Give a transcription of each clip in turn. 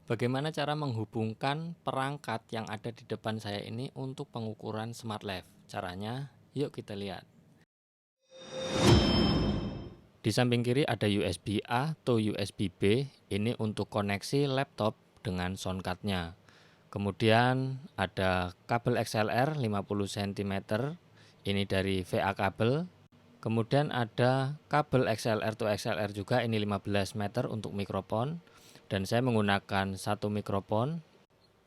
Bagaimana cara menghubungkan perangkat yang ada di depan saya ini untuk pengukuran smart life? Caranya, yuk kita lihat. Di samping kiri ada USB A atau USB B, ini untuk koneksi laptop dengan sound card-nya. Kemudian ada kabel XLR 50 cm, ini dari VA kabel. Kemudian ada kabel XLR to XLR juga, ini 15 meter untuk mikrofon. Dan saya menggunakan satu mikrofon.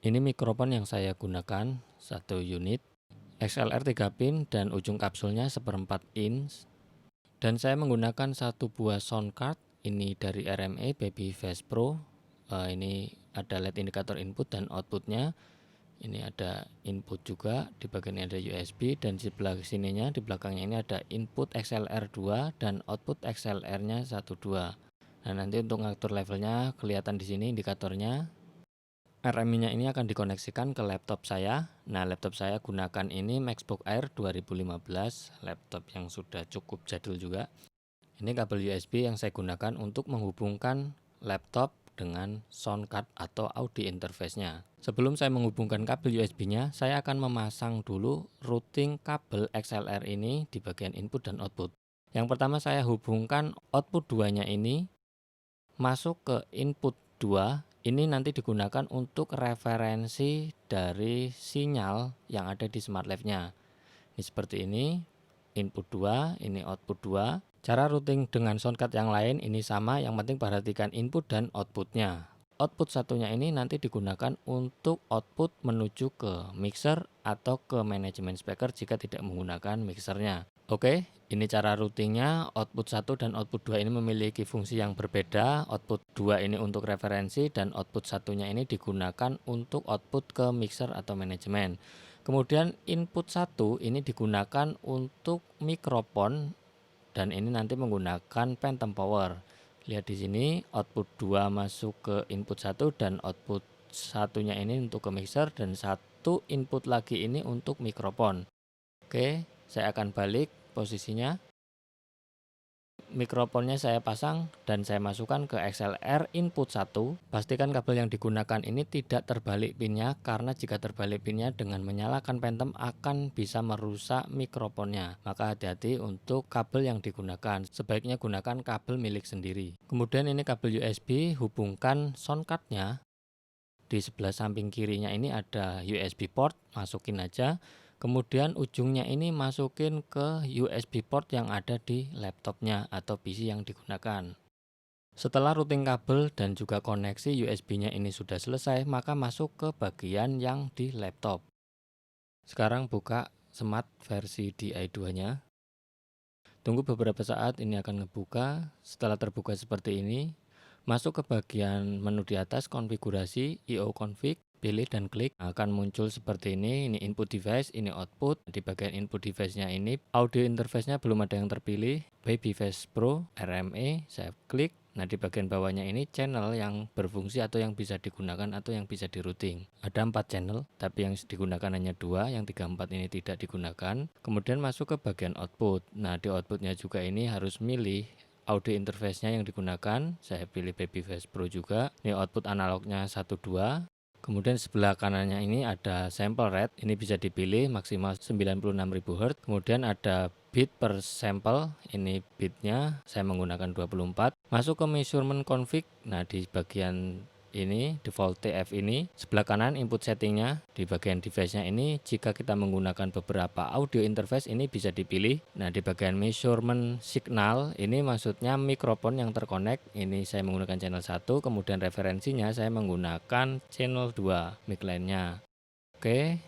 Ini mikrofon yang saya gunakan, satu unit XLR 3 pin dan ujung kapsulnya 1/4 inch. Dan saya menggunakan satu buah sound card, ini dari RME Babyface Pro. Ini ada LED indikator input dan outputnya. Ini ada input juga, di bagian ini ada USB, dan di sebelah sininya, di belakangnya ini ada input XLR 2 dan output XLR-nya 12. Nah, nanti untuk ngatur levelnya kelihatan di sini indikatornya. RMI-nya ini akan dikoneksikan ke laptop saya. Nah, laptop saya gunakan ini MacBook Air 2015, laptop yang sudah cukup jadul juga. Ini kabel USB yang saya gunakan untuk menghubungkan laptop dengan sound card atau audio interface-nya. Sebelum saya menghubungkan kabel USB-nya, saya akan memasang dulu routing kabel XLR ini di bagian input dan output. Yang pertama saya hubungkan output 2-nya ini masuk ke input 2. Ini nanti digunakan untuk referensi dari sinyal yang ada di smart life-nya. Ini seperti ini, input 2, ini output 2. Cara routing dengan soundcard yang lain ini sama, yang penting perhatikan input dan outputnya. Output satunya ini nanti digunakan untuk output menuju ke mixer atau ke manajemen speaker jika tidak menggunakan mixernya. Oke, ini cara routingnya. Output 1 dan output 2 ini memiliki fungsi yang berbeda. Output 2 ini untuk referensi dan output satunya ini digunakan untuk output ke mixer atau manajemen. Kemudian input 1 ini digunakan untuk mikrofon dan ini nanti menggunakan phantom power. Lihat di sini, output 2 masuk ke input 1 dan output satunya ini untuk ke mixer, dan satu input lagi ini untuk mikrofon. Oke, saya akan balik posisinya. Mikrofonnya saya pasang dan saya masukkan ke XLR input 1. Pastikan kabel yang digunakan ini tidak terbalik pinnya, karena jika terbalik pinnya dengan menyalakan phantom akan bisa merusak mikrofonnya. Maka hati-hati untuk kabel yang digunakan. Sebaiknya gunakan kabel milik sendiri. Kemudian ini kabel USB, hubungkan sound card-nya. Di sebelah samping kirinya ini ada USB port, masukin aja. Kemudian ujungnya ini masukin ke USB port yang ada di laptopnya atau PC yang digunakan. Setelah routing kabel dan juga koneksi USB-nya ini sudah selesai, maka masuk ke bagian yang di laptop. Sekarang buka Smart versi DI2-nya. Tunggu beberapa saat, ini akan ngebuka. Setelah terbuka seperti ini, masuk ke bagian menu di atas, konfigurasi, IO config, pilih dan klik. Akan muncul seperti ini input device, ini output. Di bagian input device-nya ini, audio interface-nya belum ada yang terpilih. Babyface Pro, RME, saya klik. Nah, di bagian bawahnya ini channel yang berfungsi atau yang bisa digunakan atau yang bisa di routing. Ada 4 channel, tapi yang digunakan hanya 2, yang 3-4 ini tidak digunakan. Kemudian masuk ke bagian output. Nah, di outputnya juga ini harus milih audio interface-nya yang digunakan. Saya pilih Babyface Pro juga. Ini output analognya 1-2. Kemudian sebelah kanannya ini ada sample rate, ini bisa dipilih maksimal 96.000 Hz. Kemudian ada bit per sample, ini bitnya saya menggunakan 24. Masuk ke measurement config. Nah, di bagian ini default TF ini sebelah kanan input settingnya. Di bagian device-nya ini jika kita menggunakan beberapa audio interface ini bisa dipilih. Nah, di bagian measurement signal ini maksudnya mikrofon yang terkonek. Ini saya menggunakan channel 1, kemudian referensinya saya menggunakan channel 2 mic line-nya. Oke.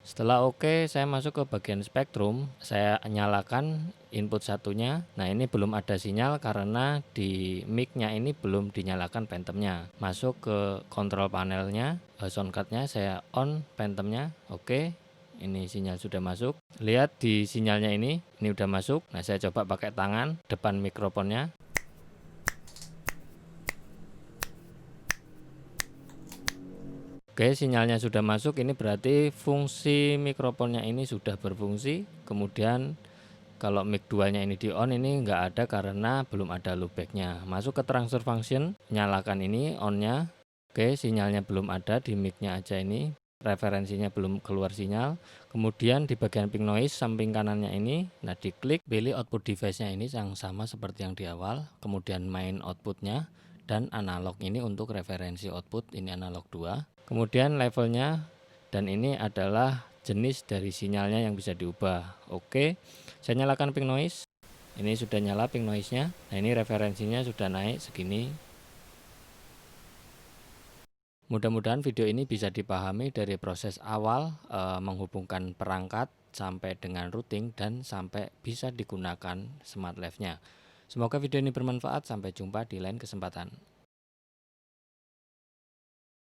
Setelah oke, saya masuk ke bagian spektrum. Saya nyalakan input satunya. Nah, ini belum ada sinyal karena di mic-nya ini belum dinyalakan phantom-nya. Masuk ke control panelnya, sound card-nya saya on phantom-nya. Oke. Ini sinyal sudah masuk. Lihat di sinyalnya ini udah masuk. Nah, saya coba pakai tangan depan mikrofonnya. Oke, sinyalnya sudah masuk, ini berarti fungsi mikrofonnya ini sudah berfungsi. Kemudian kalau mic 2-nya ini di on, ini nggak ada karena belum ada loopback-nya. Masuk ke transfer function, nyalakan ini on-nya. Oke, sinyalnya belum ada di mic-nya aja ini, referensinya belum keluar sinyal. Kemudian di bagian pink noise samping kanannya ini, nah diklik, pilih output device-nya ini yang sama seperti yang di awal, kemudian main outputnya, dan analog ini untuk referensi output, ini analog 2. Kemudian levelnya, dan ini adalah jenis dari sinyalnya yang bisa diubah. Oke, saya nyalakan pink noise, ini sudah nyala pink noise-nya, nah ini referensinya sudah naik segini. Mudah-mudahan video ini bisa dipahami dari proses awal menghubungkan perangkat sampai dengan routing dan sampai bisa digunakan smart life-nya. Semoga video ini bermanfaat, sampai jumpa di lain kesempatan.